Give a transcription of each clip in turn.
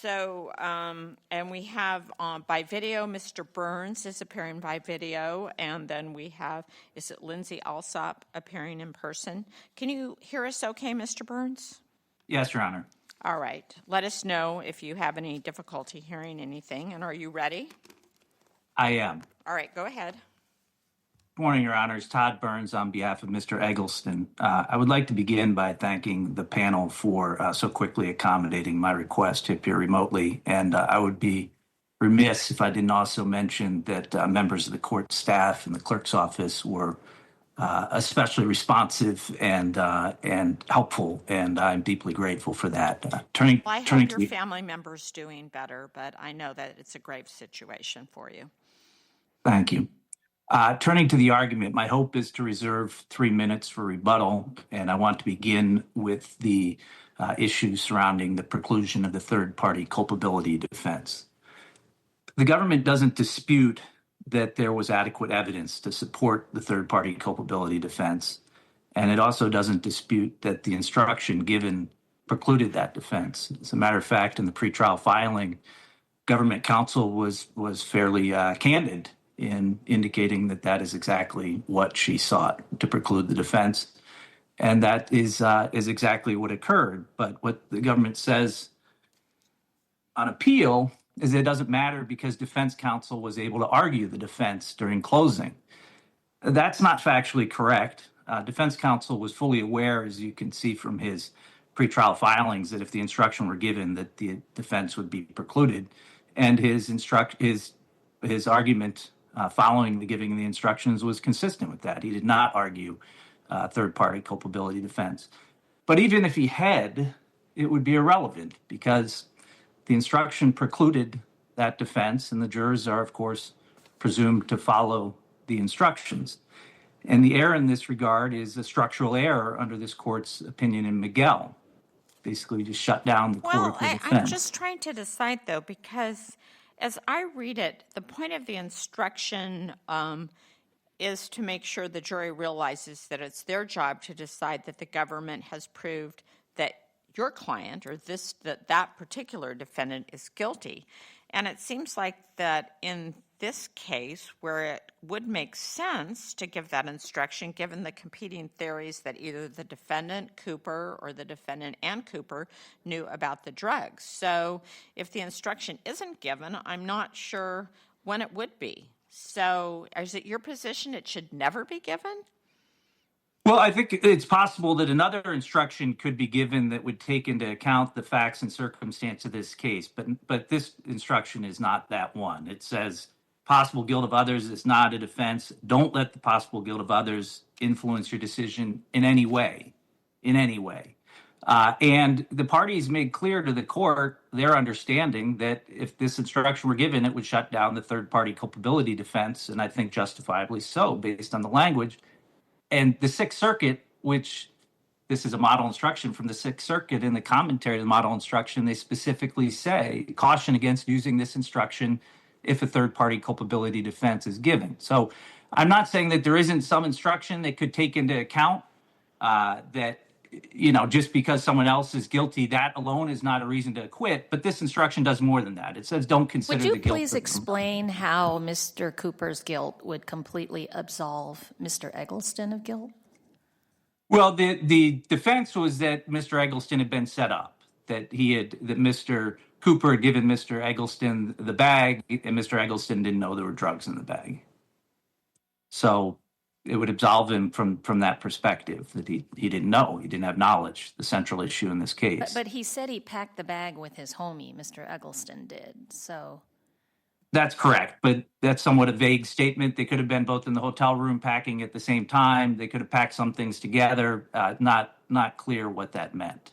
And we have by video, Mr. Burns is appearing by video, and then we have, is it Lindsay Alsop appearing in person? Can you hear us okay, Mr. Burns? Yes, Your Honor. All right. Let us know if you have any difficulty hearing anything, and are you ready? I am. All right, go ahead. Good morning, Your Honors. Todd Burns on behalf of Mr. Eggleston. I would like to begin by thanking the panel for so quickly accommodating my request to appear remotely. And I would be remiss if I didn't also mention that members of the court staff and the clerk's office were especially responsive and helpful, and I'm deeply grateful for that. Well, I hope your family member's doing better, but I know that it's a grave situation for you. Thank you. Turning to the argument, my hope is to reserve 3 minutes for rebuttal, and I want to begin with the issues surrounding the preclusion of the third-party culpability defense. The government doesn't dispute that there was adequate evidence to support the third-party culpability defense, and it also doesn't dispute that the instruction given precluded that defense. As a matter of fact, in the pretrial filing, government counsel was fairly candid in indicating that that is exactly what she sought, to preclude the defense. And that is exactly what occurred. But what the government says on appeal is it doesn't matter because defense counsel was able to argue the defense during closing. That's not factually correct. Defense counsel was fully aware, as you can see from his pretrial filings, that if the instruction were given, that the defense would be precluded. And his argument following the giving of the instructions was consistent with that. He did not argue third-party culpability defense. But even if he had, it would be irrelevant because the instruction precluded that defense, and the jurors are, of course, presumed to follow the instructions. And the error in this regard is a structural error under this court's opinion in Miguel. Basically, just shut down the court of defense. I'm just trying to decide, though, because as I read it, the point of the instruction is to make sure the jury realizes that it's their job to decide that the government has proved that your client or that particular defendant is guilty. And it seems like that in this case, where it would make sense to give that instruction, given the competing theories that either the defendant, Cooper, or the defendant and Cooper knew about the drugs. So if the instruction isn't given, I'm not sure when it would be. So is it your position it should never be given? Well, I think it's possible that another instruction could be given that would take into account the facts and circumstance of this case. But this instruction is not that one. It says possible guilt of others is not a defense. Don't let the possible guilt of others influence your decision in any way, and the parties made clear to the court their understanding that if this instruction were given, it would shut down the third-party culpability defense, and I think justifiably so, based on the language. And the Sixth Circuit, which this is a model instruction from the Sixth Circuit, in the commentary to the model instruction, they specifically say, caution against using this instruction if a third-party culpability defense is given. So I'm not saying that there isn't some instruction that could take into account that, just because someone else is guilty, that alone is not a reason to acquit. But this instruction does more than that. It says don't consider the guilt. Would you please explain how Mr. Cooper's guilt would completely absolve Mr. Eggleston of guilt? Well, the defense was that Mr. Eggleston had been set up, that Mr. Cooper had given Mr. Eggleston the bag, and Mr. Eggleston didn't know there were drugs in the bag. So it would absolve him from that perspective, that he didn't know, he didn't have knowledge, the central issue in this case. But he said he packed the bag with his homie, Mr. Eggleston did, so... That's correct, but that's somewhat a vague statement. They could have been both in the hotel room packing at the same time. They could have packed some things together. Not clear what that meant.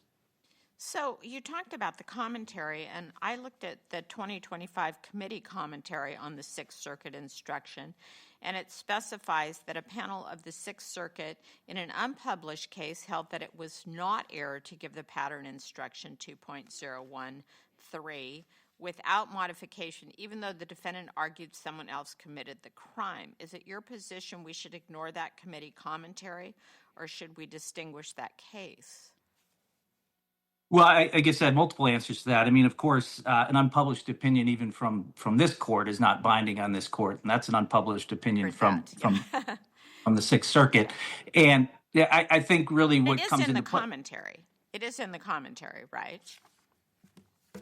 So you talked about the commentary, and I looked at the 2025 committee commentary on the Sixth Circuit instruction, and it specifies that a panel of the Sixth Circuit in an unpublished case held that it was not error to give the pattern instruction 2.013 without modification, even though the defendant argued someone else committed the crime. Is it your position we should ignore that committee commentary, or should we distinguish that case? Well, I guess I had multiple answers to that. I mean, of course, an unpublished opinion, even from this court, is not binding on this court, and that's an unpublished opinion Heard that, from yeah. from the Sixth Circuit. And yeah, I think really It what is comes in the into play. commentary. It is in the commentary, right?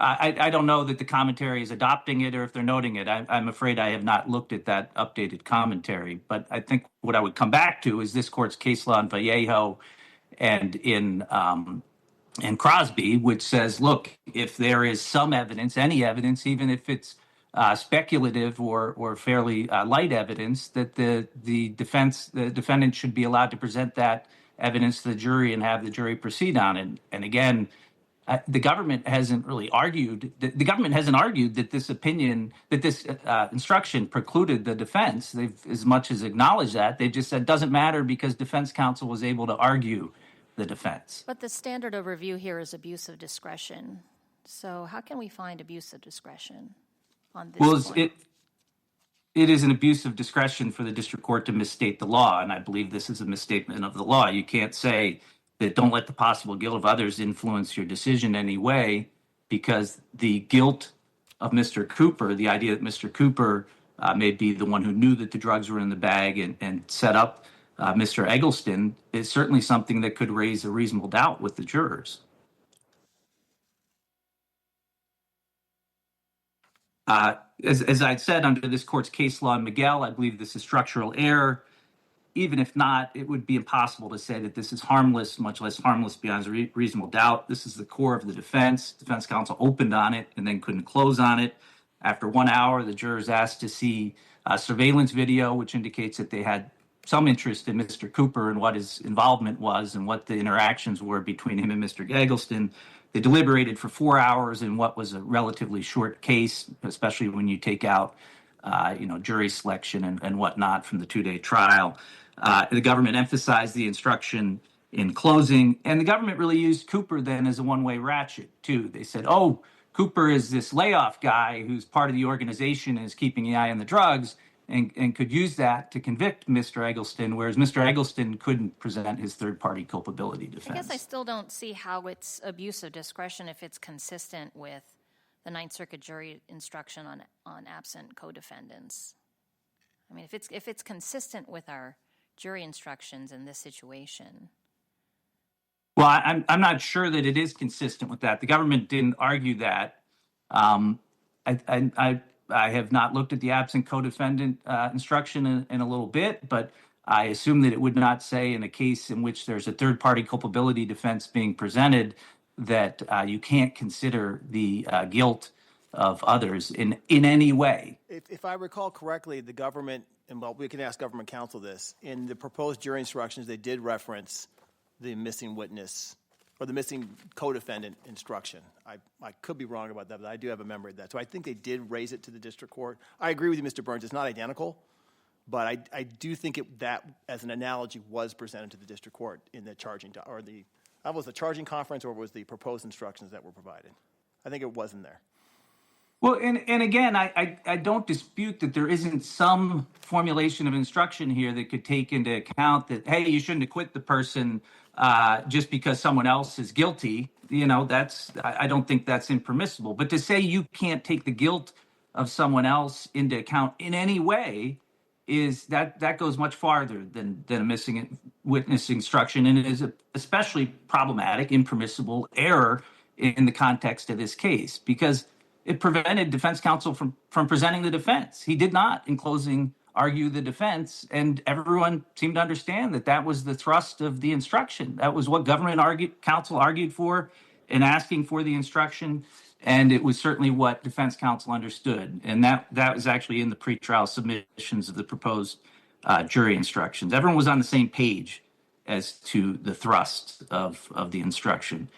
I don't know that the commentary is adopting it or if they're noting it. I'm afraid I have not looked at that updated commentary. But I think what I would come back to is this court's case law in Vallejo and in Crosby, which says, look, if there is some evidence, any evidence, even if it's speculative or fairly light evidence, that the defendant should be allowed to present that evidence to the jury and have the jury proceed on it. And again, the government hasn't really argued. The government hasn't argued that this opinion, that this instruction precluded the defense. They've as much as acknowledged that. They just said it doesn't matter because defense counsel was able to argue the defense. But the standard of review here is abuse of discretion. So how can we find abuse of discretion on this Well, point? it is an abuse of discretion for the district court to misstate the law, and I believe this is a misstatement of the law. You can't say that don't let the possible guilt of others influence your decision in any way, because the guilt of Mr. Cooper, the idea that Mr. Cooper may be the one who knew that the drugs were in the bag and set up Mr. Eggleston, is certainly something that could raise a reasonable doubt with the jurors. As I said, under this court's case law in Miguel, I believe this is structural error. Even if not, it would be impossible to say that this is harmless, much less harmless beyond reasonable doubt. This is the core of the defense. Defense counsel opened on it and then couldn't close on it. After 1 hour, the jurors asked to see surveillance video, which indicates that they had some interest in Mr. Cooper and what his involvement was and what the interactions were between him and Mr. Eggleston. They deliberated for 4 hours in what was a relatively short case, especially when you take out, jury selection and whatnot from the 2-day trial. The government emphasized the instruction in closing, and the government really used Cooper then as a one-way ratchet, too. They said, oh, Cooper is this layoff guy who's part of the organization and is keeping an eye on the drugs and could use that to convict Mr. Eggleston, whereas Mr. Eggleston couldn't present his third-party culpability defense. I guess I still don't see how it's abuse of discretion if it's consistent with the Ninth Circuit jury instruction on absent co-defendants. I mean, if it's consistent with our jury instructions in this situation. Well, I'm not sure that it is consistent with that. The government didn't argue that. I have not looked at the absent co-defendant instruction in a little bit, but I assume that it would not say in a case in which there's a third-party culpability defense being presented that you can't consider the guilt of others in any way. If I recall correctly, the government, and well, we can ask government counsel this, in the proposed jury instructions, they did reference the missing witness or the missing co-defendant instruction. I could be wrong about that, but I do have a memory of that. So I think they did raise it to the district court. I agree with you, Mr. Burns. It's not identical, but I do think that as an analogy was presented to the district court in the charging, or that was the charging conference or was the proposed instructions that were provided. I think it was in there. Well, and again, I don't dispute that there isn't some formulation of instruction here that could take into account that, hey, you shouldn't acquit the person just because someone else is guilty. I don't think that's impermissible. But to say you can't take the guilt of someone else into account in any way is that goes much farther than a missing witness instruction, and it is especially problematic, impermissible error in the context of this case, because it prevented defense counsel from presenting the defense. He did not, in closing, argue the defense, and everyone seemed to understand that was the thrust of the instruction. That was what government counsel argued for in asking for the instruction, and it was certainly what defense counsel understood. And that was actually in the pretrial submissions of the proposed jury instructions. Everyone was on the same page as to the thrust of the instruction.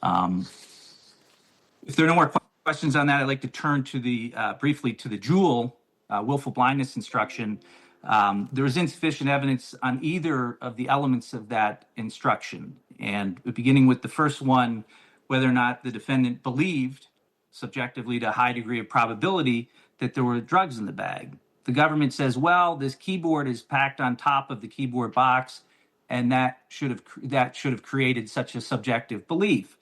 If there are no more questions on that, I'd like to turn to briefly to the Jewell willful blindness instruction. There was insufficient evidence on either of the elements of that instruction. And beginning with the first one, whether or not the defendant believed, subjectively to a high degree of probability, that there were drugs in the bag. The government says, well, this keyboard is packed on top of the keyboard box, and that should have created such a subjective belief.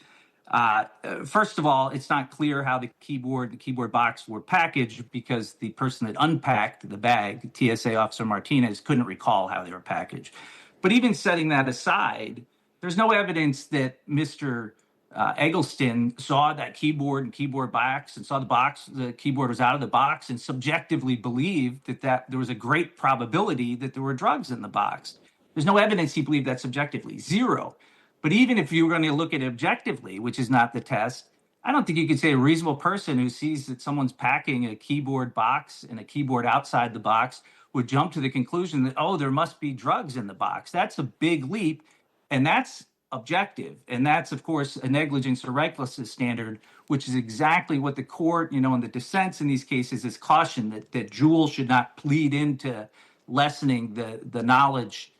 First of all, it's not clear how the keyboard box were packaged because the person that unpacked the bag, TSA Officer Martinez, couldn't recall how they were packaged. But even setting that aside, there's no evidence that Mr. Eggleston saw that keyboard and keyboard box and saw the keyboard was out of the box and subjectively believed that there was a great probability that there were drugs in the box. There's no evidence he believed that subjectively, zero. But even if you were going to look at it objectively, which is not the test, I don't think you could say a reasonable person who sees that someone's packing a keyboard box and a keyboard outside the box would jump to the conclusion that, oh, there must be drugs in the box. That's a big leap, and that's objective. And that's, of course, a negligence or recklessness standard, which is exactly what the court, in the dissents in these cases is cautioned that Jewell should not plead into lessening the knowledge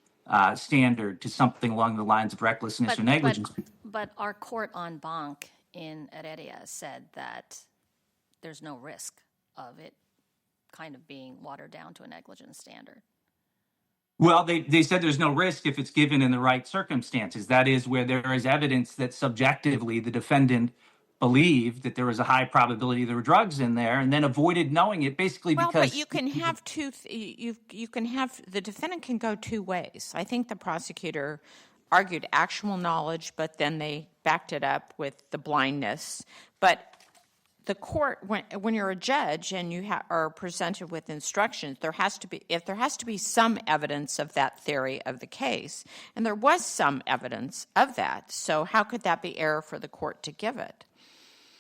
standard to something along the lines of recklessness or negligence. But our court en banc in Heredia said that there's no risk of it kind of being watered down to a negligence standard. Well, they said there's no risk if it's given in the right circumstances. That is where there is evidence that subjectively the defendant believed that there was a high probability there were drugs in there and then avoided knowing it basically Well, because... but you can have you can have, the defendant can go two ways. I think the prosecutor argued actual knowledge, but then they backed it up with the blindness. But the court, when you're a judge and you are presented with instructions, there has to be some evidence of that theory of the case, and there was some evidence of that. So how could that be error for the court to give it?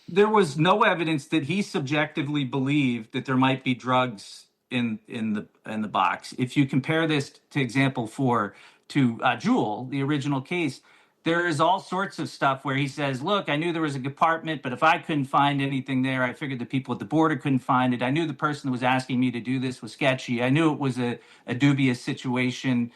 There was no evidence that he subjectively believed that there might be drugs in the box. If you compare this to example to Jewell, the original case, there is all sorts of stuff where he says, look, I knew there was a compartment, but if I couldn't find anything there, I figured the people at the border couldn't find it. I knew the person that was asking me to do this was sketchy. I knew it was a dubious situation.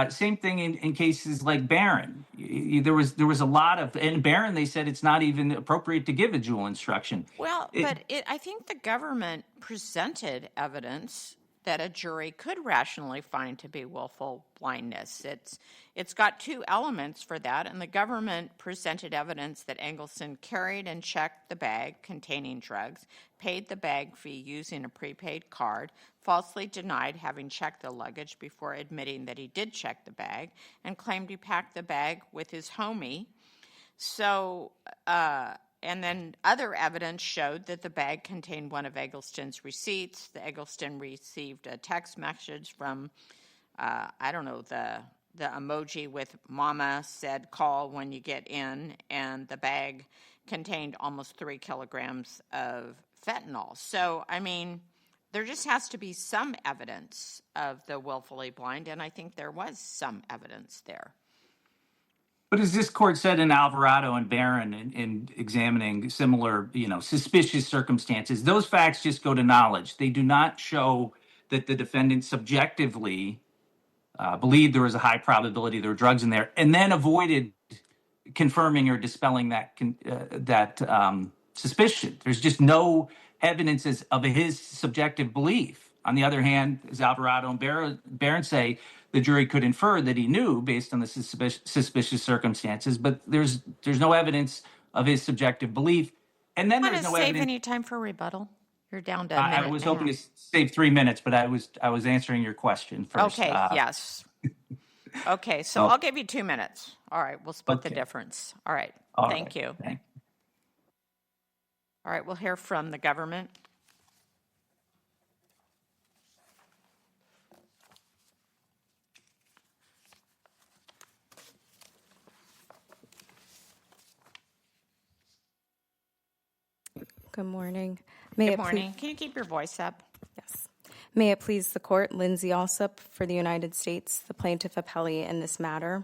Same thing in cases like Barron. There was a lot of, and Barron, they said it's not even appropriate to give a Jewell instruction. Well, I think the government presented evidence that a jury could rationally find to be willful blindness. It's got two elements for that, and the government presented evidence that Eggleston carried and checked the bag containing drugs, paid the bag fee using a prepaid card, falsely denied having checked the luggage before admitting that he did check the bag, and claimed he packed the bag with his homie. So, and then other evidence showed that the bag contained one of Eggleston's receipts. The Eggleston received a text message from, the emoji with mama said, call when you get in, and the bag contained almost 3 kilograms of fentanyl. So, I mean, there just has to be some evidence of the willfully blind, and I think there was some evidence there. But as this court said in Alvarado and Barron in examining similar, suspicious circumstances, those facts just go to knowledge. They do not show that the defendant subjectively believed there was a high probability there were drugs in there and then avoided confirming or dispelling that suspicion. There's just no evidence of his subjective belief. On the other hand, as Alvarado and Barron say, the jury could infer that he knew based on the suspicious circumstances, but there's no evidence of his subjective belief. And then there's no evidence. Want to save any time for rebuttal? You're down to a minute. I was hoping to save 3 minutes, but I was answering your question first. Okay, yes. Okay, so I'll give you 2 minutes. All right, we'll split the difference. All right, thank you. All right, we'll hear from the government. Good morning. Good morning. Can you keep your voice up? Yes. May it please the court, Lindsay Alsup for the United States, the plaintiff appellee in this matter.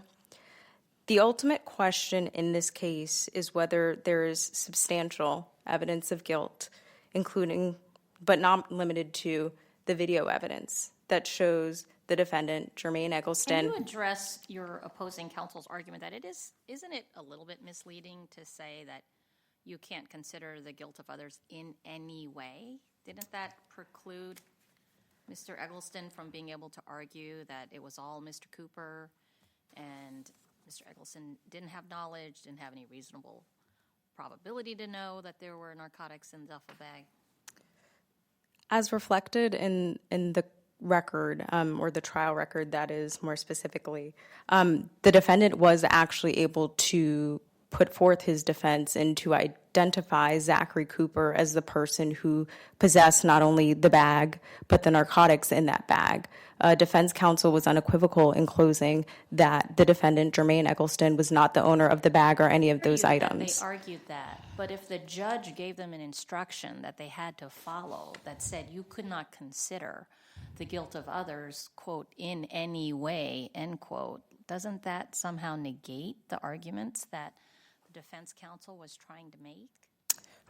The ultimate question in this case is whether there is substantial evidence of guilt, including, but not limited to, the video evidence that shows the defendant, Jermaine Eggleston. Can you address your opposing counsel's argument that isn't it a little bit misleading to say that you can't consider the guilt of others in any way? Didn't that preclude Mr. Eggleston from being able to argue that it was all Mr. Cooper and Mr. Eggleston didn't have knowledge, didn't have any reasonable probability to know that there were narcotics in the duffel bag? As reflected in the record, or the trial record, that is more specifically, the defendant was actually able to put forth his defense and to identify Zachary Cooper as the person who possessed not only the bag, but the narcotics in that bag. Defense counsel was unequivocal in closing that the defendant, Jermaine Eggleston, was not the owner of the bag or any of those items. They argued that, but if the judge gave them an instruction that they had to follow that said you could not consider the guilt of others, quote, in any way, end quote, doesn't that somehow negate the arguments that the defense counsel was trying to make?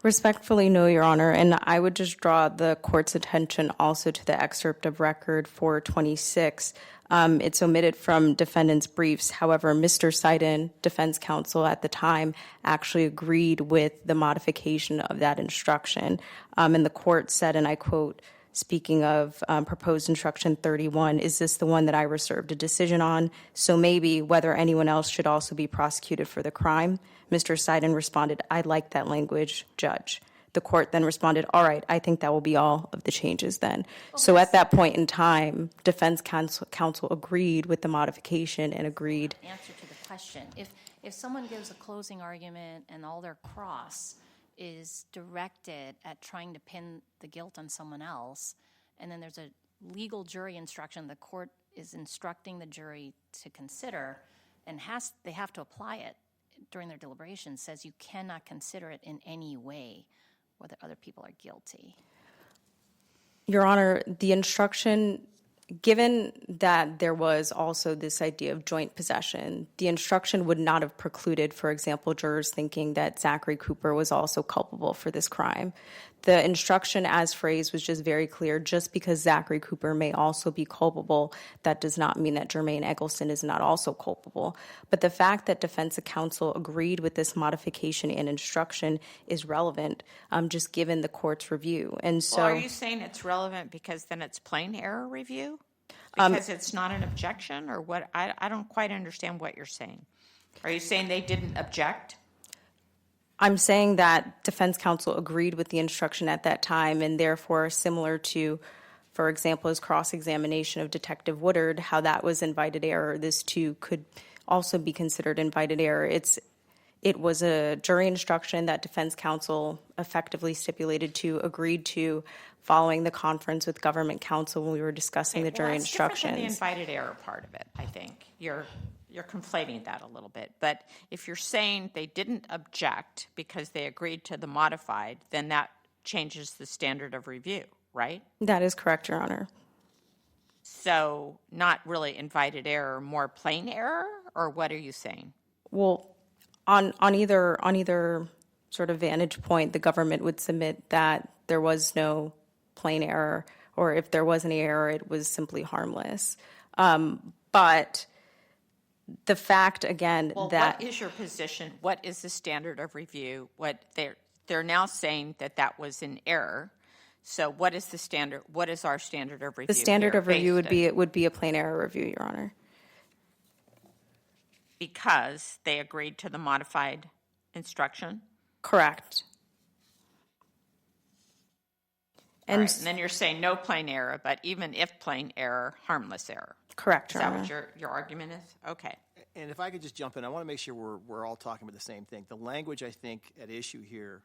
Respectfully, no, Your Honor, and I would just draw the court's attention also to the excerpt of record 426. It's omitted from defendant's briefs. However, Mr. Seiden, defense counsel at the time, actually agreed with the modification of that instruction. And the court said, and I quote, speaking of proposed instruction 31, is this the one that I reserved a decision on? So maybe whether anyone else should also be prosecuted for the crime. Mr. Seiden responded, I like that language, Judge. The court then responded, all right, I think that will be all of the changes then. So at that point in time, defense counsel agreed with the modification and agreed. Answer to the question. If someone gives a closing argument and all their cross is directed at trying to pin the guilt on someone else, and then there's a legal jury instruction the court is instructing the jury to consider, and they have to apply it during their deliberations, says you cannot consider it in any way whether other people are guilty. Your Honor, the instruction, given that there was also this idea of joint possession, the instruction would not have precluded, for example, jurors thinking that Zachary Cooper was also culpable for this crime. The instruction as phrased was just very clear. Just because Zachary Cooper may also be culpable, that does not mean that Jermaine Eggleston is not also culpable. But the fact that defense counsel agreed with this modification and instruction is relevant, just given the court's review. And so, Well, are you saying it's relevant because then it's plain error review? Because it's not an objection, or what? I don't quite understand what you're saying. Are you saying they didn't object? I'm saying that defense counsel agreed with the instruction at that time, and therefore similar to, for example, his cross-examination of Detective Woodard, how that was invited error, this too could also be considered invited error. It was a jury instruction that defense counsel effectively stipulated to, agreed to, following the conference with government counsel when we were discussing the jury instructions. Different than the invited error part of it, I think. You're conflating that a little bit. But if you're saying they didn't object because they agreed to the modified, then that changes the standard of review, right? That is correct, Your Honor. So not really invited error, more plain error, or what are you saying? Well, on either sort of vantage point, the government would submit that there was no plain error, or if there was any error, it was simply harmless. But the fact, again, that... What is your position? What is the standard of review? What they're now saying that was an error. So what is the standard? What is our standard of review? The standard here of review would be based a plain error review, Your Honor. because they agreed to the modified instruction? Correct. And, and then you're saying no plain error, but even if plain error, harmless error. Correct, Is Your that Honor. what your argument is? Okay. And if I could just jump in, I want to make sure we're all talking about the same thing. The language I think at issue here,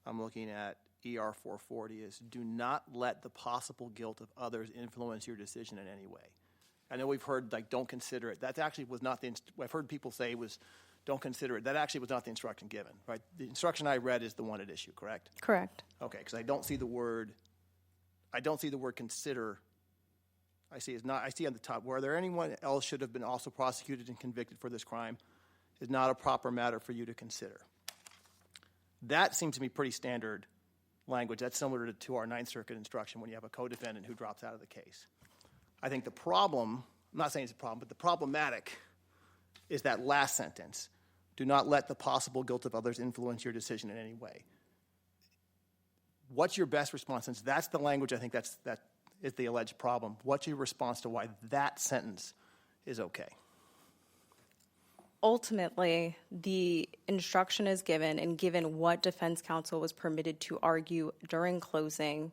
I'm looking at ER 440, is do not let the possible guilt of others influence your decision in any way. I know we've heard, like, don't consider it. That actually was not I've heard people say was don't consider it. That actually was not the instruction given, right? The instruction I read is the one at issue, correct? Correct. Okay, because I don't see the word consider. I see on the top, whether anyone else should have been also prosecuted and convicted for this crime is not a proper matter for you to consider. That seems to me pretty standard language. That's similar to our Ninth Circuit instruction when you have a co-defendant who drops out of the case. I think the problem, I'm not saying it's a problem, but the problematic is that last sentence. Do not let the possible guilt of others influence your decision in any way. What's your best response? Since that's the language I think that is the alleged problem, what's your response to why that sentence is okay? Ultimately, the instruction is given, and given what defense counsel was permitted to argue during closing,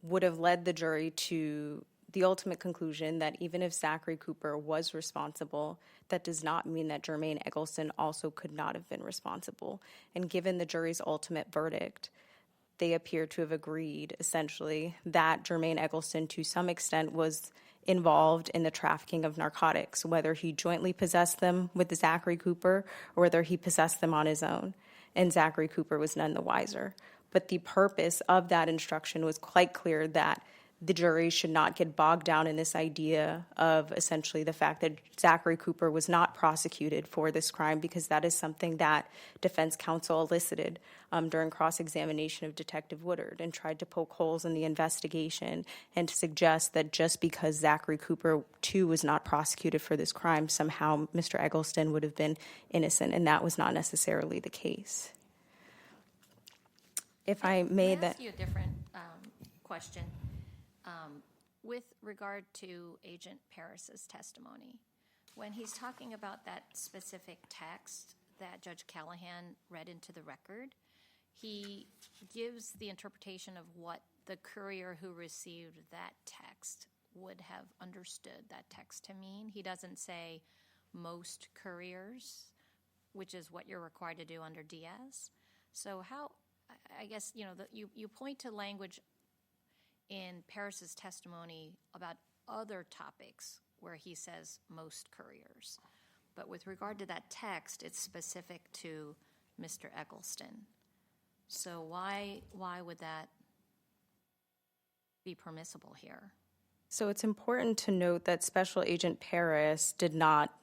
would have led the jury to the ultimate conclusion that even if Zachary Cooper was responsible, that does not mean that Jermaine Eggleston also could not have been responsible. And given the jury's ultimate verdict, they appear to have agreed, essentially, that Jermaine Eggleston, to some extent, was involved in the trafficking of narcotics, whether he jointly possessed them with Zachary Cooper or whether he possessed them on his own. And Zachary Cooper was none the wiser. But the purpose of that instruction was quite clear, that the jury should not get bogged down in this idea of essentially the fact that Zachary Cooper was not prosecuted for this crime, because that is something that defense counsel elicited during cross-examination of Detective Woodard, and tried to poke holes in the investigation and to suggest that just because Zachary Cooper, too, was not prosecuted for this crime, somehow Mr. Eggleston would have been innocent, and that was not necessarily the case. If I may, Can I ask you a different question? With regard to Agent Paris's testimony, when he's talking about that specific text that Judge Callahan read into the record, he gives the interpretation of what the courier who received that text would have understood that text to mean. He doesn't say most couriers, which is what you're required to do under Diaz. So how, I guess, you point to language in Paris's testimony about other topics where he says most couriers. But with regard to that text, it's specific to Mr. Eggleston. So why would that be permissible here? So it's important to note that Special Agent Paris did not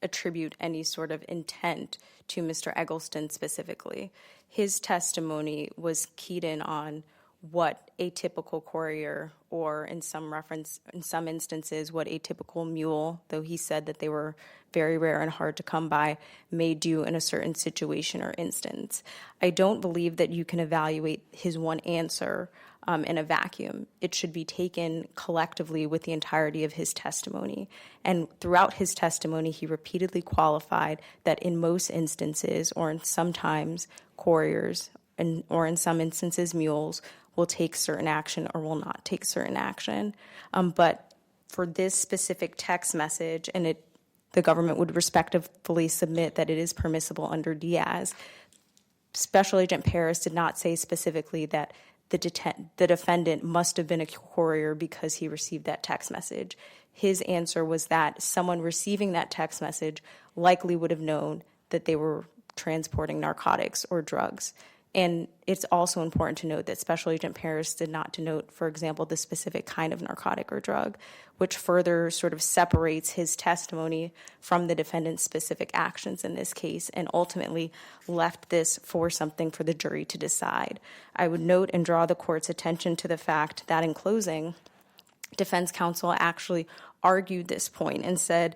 attribute any sort of intent to Mr. Eggleston specifically. His testimony was keyed in on what a typical courier, or in some instances, what a typical mule, though he said that they were very rare and hard to come by, may do in a certain situation or instance. I don't believe that you can evaluate his one answer in a vacuum. It should be taken collectively with the entirety of his testimony. And throughout his testimony, he repeatedly qualified that in most instances, or in sometimes, couriers, or in some instances, mules, will take certain action or will not take certain action. But for this specific text message, and the government would respectfully submit that it is permissible under Diaz, Special Agent Paris did not say specifically that the defendant must have been a courier because he received that text message. His answer was that someone receiving that text message likely would have known that they were transporting narcotics or drugs. And it's also important to note that Special Agent Paris did not denote, for example, the specific kind of narcotic or drug, which further sort of separates his testimony from the defendant's specific actions in this case, and ultimately left this for something for the jury to decide. I would note and draw the court's attention to the fact that in closing, defense counsel actually argued this point and said,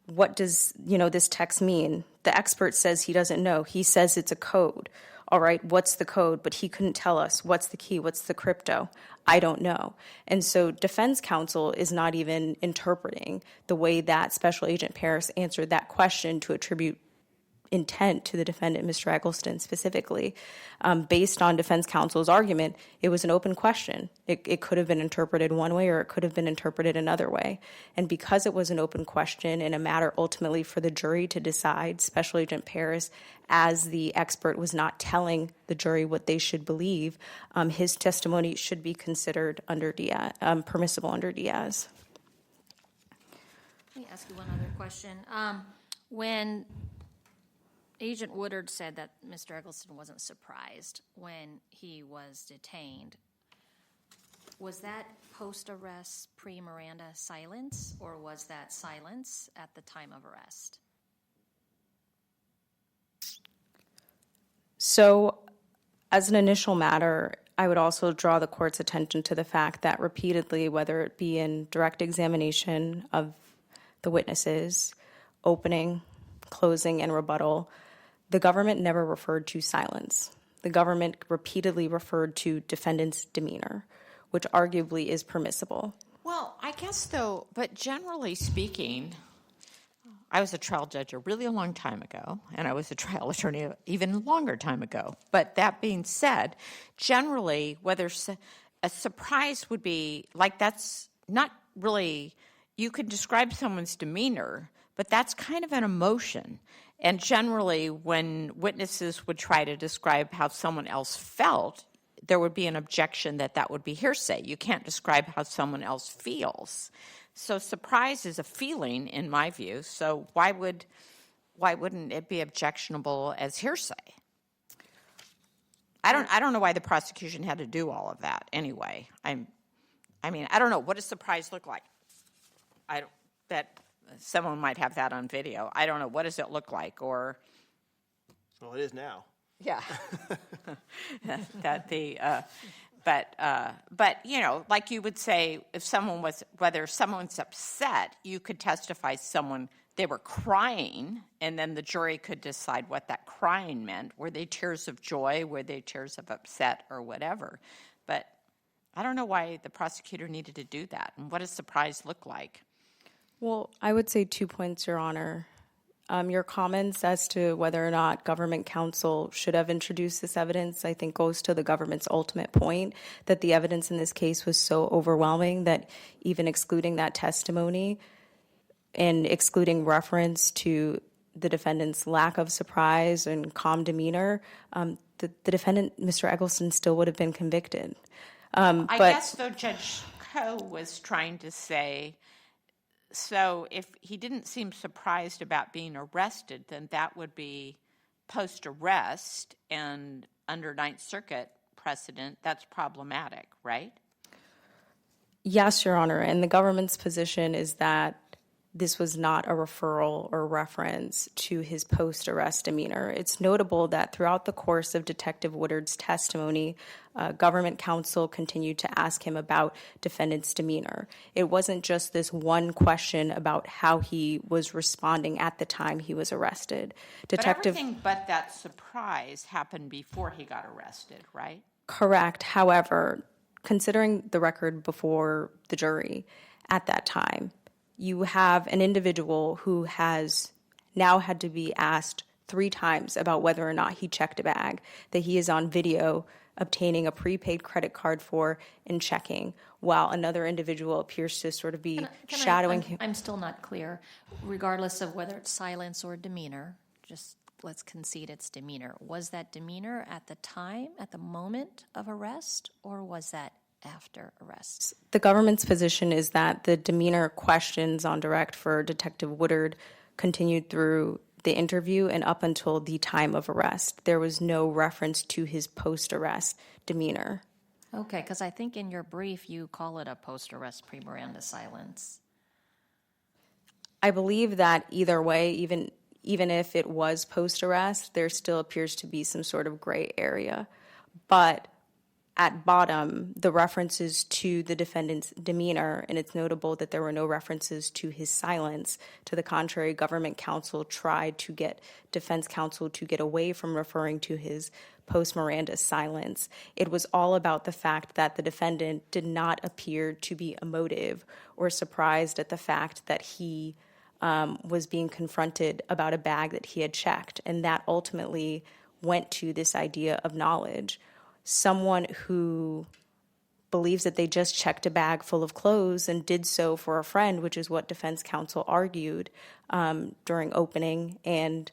what does, this text mean? The expert says he doesn't know. He says it's a code. All right, what's the code? But he couldn't tell us. What's the key? What's the crypto? I don't know. And so defense counsel is not even interpreting the way that Special Agent Paris answered that question to attribute intent to the defendant, Mr. Eggleston, specifically. Based on defense counsel's argument, it was an open question. It could have been interpreted one way or it could have been interpreted another way. And because it was an open question and a matter ultimately for the jury to decide, Special Agent Paris, as the expert, was not telling the jury what they should believe, his testimony should be considered under Diaz, permissible under Diaz. Let me ask you one other question. When Agent Woodard said that Mr. Eggleston wasn't surprised when he was detained, was that post-arrest, pre-Miranda silence, or was that silence at the time of arrest? So, as an initial matter, I would also draw the court's attention to the fact that repeatedly, whether it be in direct examination of the witnesses, opening, closing, and rebuttal, the government never referred to silence. The government repeatedly referred to defendant's demeanor, which arguably is permissible. Well, I guess though, but generally speaking, I was a trial judge a really long time ago, and I was a trial attorney even longer time ago. But that being said, generally, whether a surprise would be like that's not really, you could describe someone's demeanor, but that's kind of an emotion. And generally, when witnesses would try to describe how someone else felt, there would be an objection that that would be hearsay. You can't describe how someone else feels. So surprise is a feeling, in my view. So why wouldn't it be objectionable as hearsay? I don't know why the prosecution had to do all of that anyway. I mean, I don't know. What does surprise look like? That someone might have that on video. I don't know. What does it look like? Or, Well, it is now. yeah, but you know, like you would say, if whether someone's upset, you could testify they were crying, and then the jury could decide what that crying meant. Were they tears of joy? Were they tears of upset or whatever? But I don't know why the prosecutor needed to do that. And what does surprise look like? Well, I would say 2 points, Your Honor. Your comments as to whether or not government counsel should have introduced this evidence, I think, goes to the government's ultimate point that the evidence in this case was so overwhelming that even excluding that testimony and excluding reference to the defendant's lack of surprise and calm demeanor, the defendant, Mr. Eggleston, still would have been convicted. I guess, though, Judge Koh was trying to say, so if he didn't seem surprised about being arrested, then that would be post-arrest, and under Ninth Circuit precedent, that's problematic, right? Yes, Your Honor, and the government's position is that this was not a referral or reference to his post-arrest demeanor. It's notable that throughout the course of Detective Woodard's testimony, government counsel continued to ask him about defendant's demeanor. It wasn't just this one question about how he was responding at the time he was arrested. But everything but that surprise happened before he got arrested, right? Correct. However, considering the record before the jury at that time, you have an individual who has now had to be asked 3 times about whether or not he checked a bag, that he is on video obtaining a prepaid credit card for and checking, while another individual appears to sort of be shadowing him. I'm still not clear, regardless of whether it's silence or demeanor, just let's concede it's demeanor. Was that demeanor at the time, at the moment of arrest, or was that after arrest? The government's position is that the demeanor questions on direct for Detective Woodard continued through the interview and up until the time of arrest. There was no reference to his post-arrest demeanor. Okay, because I think in your brief you call it a post-arrest pre-Miranda silence. I believe that either way, even if it was post-arrest, there still appears to be some sort of gray area. But at bottom, the references to the defendant's demeanor, and it's notable that there were no references to his silence. To the contrary, government counsel tried to get defense counsel to get away from referring to his post-Miranda silence. It was all about the fact that the defendant did not appear to be emotive or surprised at the fact that he was being confronted about a bag that he had checked, and that ultimately went to this idea of knowledge. Someone who believes that they just checked a bag full of clothes and did so for a friend, which is what defense counsel argued during opening and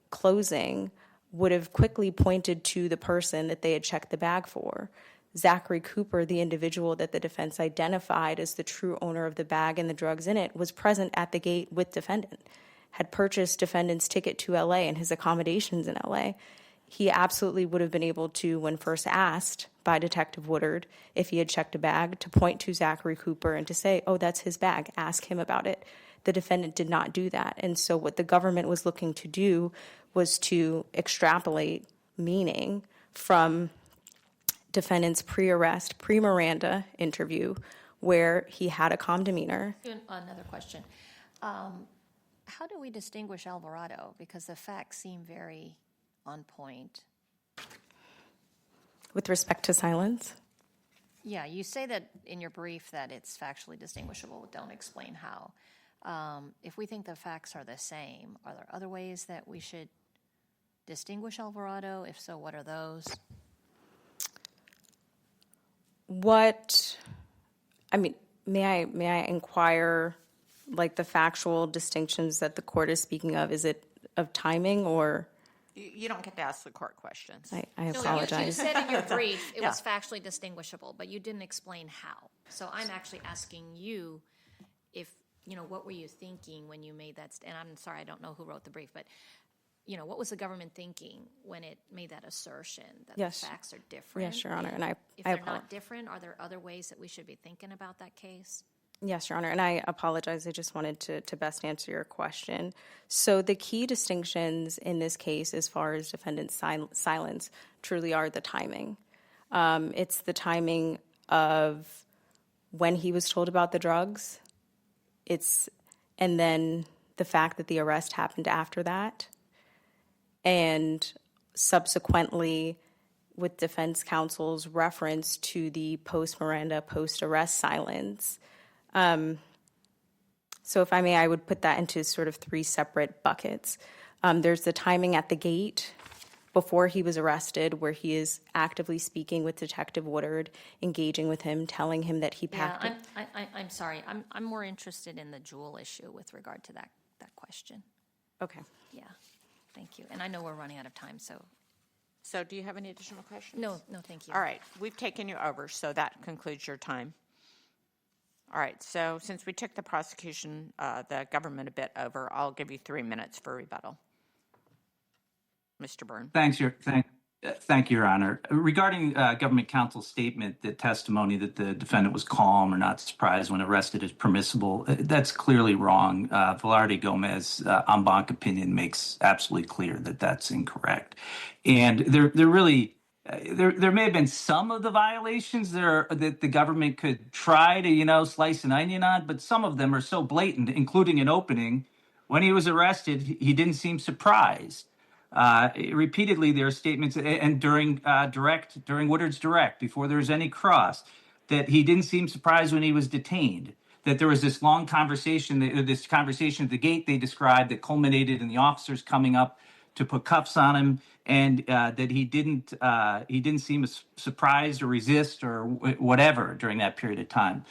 closing, would have quickly pointed to the person that they had checked the bag for. Zachary Cooper, the individual that the defense identified as the true owner of the bag and the drugs in it, was present at the gate with defendant, had purchased defendant's ticket to LA and his accommodations in LA. He absolutely would have been able to, when first asked by Detective Woodard if he had checked a bag, to point to Zachary Cooper and to say, oh, that's his bag, ask him about it. The defendant did not do that. And so what the government was looking to do was to extrapolate meaning from defendant's pre-arrest, pre-Miranda interview, where he had a calm demeanor. Another question. How do we distinguish Alvarado? Because the facts seem very on point. With respect to silence? Yeah, you say that in your brief that it's factually distinguishable. Don't explain how. If we think the facts are the same, are there other ways that we should distinguish Alvarado? If so, what are those? May I inquire, like, the factual distinctions that the court is speaking of? Is it of timing, or? You don't get to ask the court questions. I No, you apologize. said in your brief it was factually distinguishable, but you didn't explain how. So I'm actually asking you if, what were you thinking when you made that, and I'm sorry, I don't know who wrote the brief, but, what was the government thinking when it made that assertion that Yes. the facts are different? Yes, Your Honor, and I If they're apologize. not different, are there other ways that we should be thinking about that case? Yes, Your Honor, and I apologize. I just wanted to best answer your question. So the key distinctions in this case, as far as defendant's silence, truly are the timing. It's the timing of when he was told about the drugs. And then the fact that the arrest happened after that, and subsequently with defense counsel's reference to the post-Miranda, post-arrest silence. So if I may, I would put that into sort of three separate buckets. There's the timing at the gate before he was arrested, where he is actively speaking with Detective Woodard, engaging with him, telling him that he packed it. I'm sorry. I'm more interested in the Jewel issue with regard to that question. Okay. Yeah, thank you. And I know we're running out of time, so So do you have any additional questions? no, thank you. All right, we've taken you over, so that concludes your time. All right, so since we took the prosecution, the government a bit over, I'll give you 3 minutes for rebuttal. Mr. Byrne. Thank you, Your Honor. Regarding government counsel's statement, the testimony that the defendant was calm or not surprised when arrested is permissible, that's clearly wrong. Velarde Gomez en banc opinion makes absolutely clear that that's incorrect. And there may have been some of the violations that the government could try to, slice an onion on, but some of them are so blatant, including an opening. When he was arrested, he didn't seem surprised. Repeatedly, there are statements, and during Woodard's direct, before there was any cross, that he didn't seem surprised when he was detained. That there was this long conversation, this conversation at the gate they described that culminated in the officers coming up to put cuffs on him, and that he didn't seem surprised or resist or whatever during that period of time,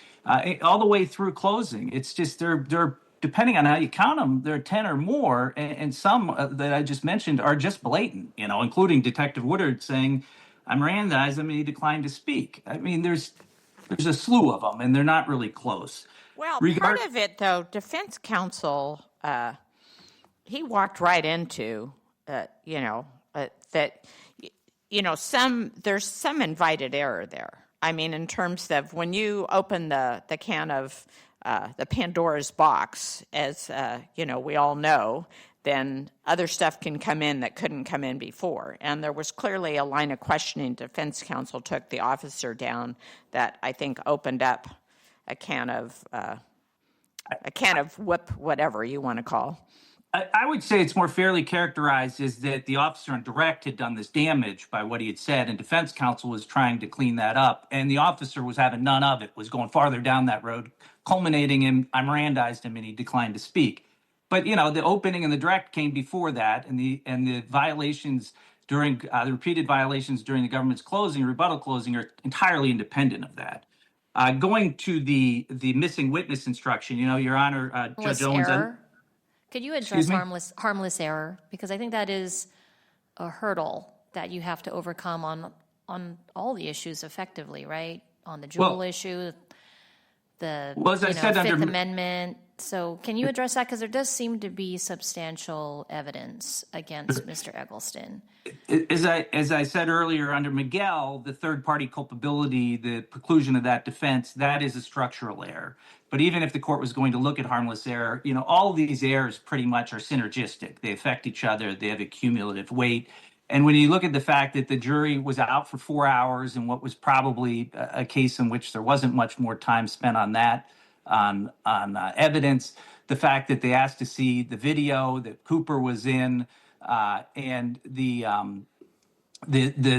all the way through closing. It's just they're depending on how you count them, there are 10 or more, and some that I just mentioned are just blatant, including Detective Woodard saying, "I'm Mirandized," and he declined to speak. I mean, there's a slew of them, and they're not really close. Well, part of it, though, defense counsel, he walked right into, that, there's some invited error there. I mean, in terms of when you open the can of the Pandora's box, as we all know, then other stuff can come in that couldn't come in before. And there was clearly a line of questioning defense counsel took the officer down that I think opened up a can of whip, whatever you want to call. I would say it's more fairly characterized as that the officer on direct had done this damage by what he had said, and defense counsel was trying to clean that up, and the officer was having none of it, was going farther down that road, culminating in, "I Mirandized him," and he declined to speak. But, the opening and the direct came before that, and the violations during the repeated violations during the government's closing, rebuttal closing, are entirely independent of that. Going to the missing witness instruction, Your Honor, Judge Owens. Could you address harmless error? Because I think that is a hurdle that you have to overcome on all the issues effectively, right? On the Jewel issue, the Fifth Amendment. So can you address that? Because there does seem to be substantial evidence against Mr. Eggleston. As I said earlier, under Miguel, the third-party culpability, the preclusion of that defense, that is a structural error. But even if the court was going to look at harmless error, all of these errors pretty much are synergistic. They affect each other. They have a cumulative weight. And when you look at the fact that the jury was out for 4 hours in what was probably a case in which there wasn't much more time spent on that, on evidence, the fact that they asked to see the video that Cooper was in, and the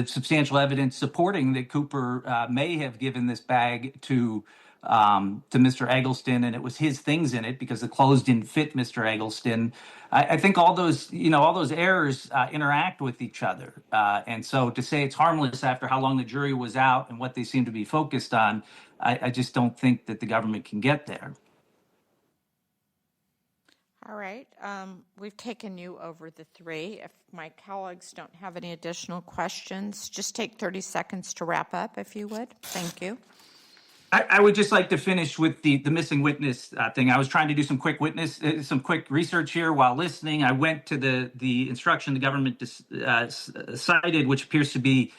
substantial evidence supporting that Cooper may have given this bag to to Mr. Eggleston, and it was his things in it because the clothes didn't fit Mr. Eggleston. I think all those, all those errors interact with each other. And so to say it's harmless after how long the jury was out and what they seem to be focused on, I just don't think that the government can get there. All right. We've taken you over the 3. If my colleagues don't have any additional questions, just take 30 seconds to wrap up, if you would. Thank you. I would just like to finish with the missing witness thing. I was trying to do some quick research here while listening. I went to the instruction the government cited, which appears to be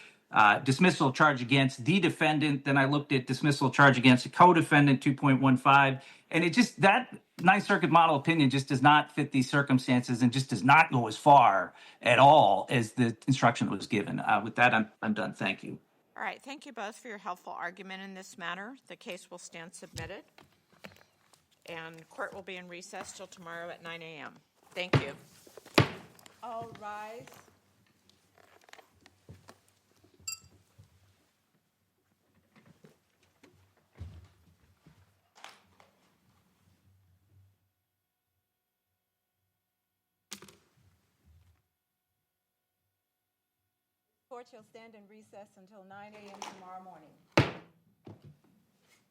dismissal charge against the defendant. Then I looked at dismissal charge against a co-defendant, 2.15, and it just, that Ninth Circuit model opinion just does not fit these circumstances and just does not go as far at all as the instruction that was given. With that, I'm done. Thank you. All right. Thank you both for your helpful argument in this matter. The case will stand submitted, and court will be in recess till tomorrow at 9 a.m. Thank you. All rise. Court shall stand in recess until 9 a.m. tomorrow morning.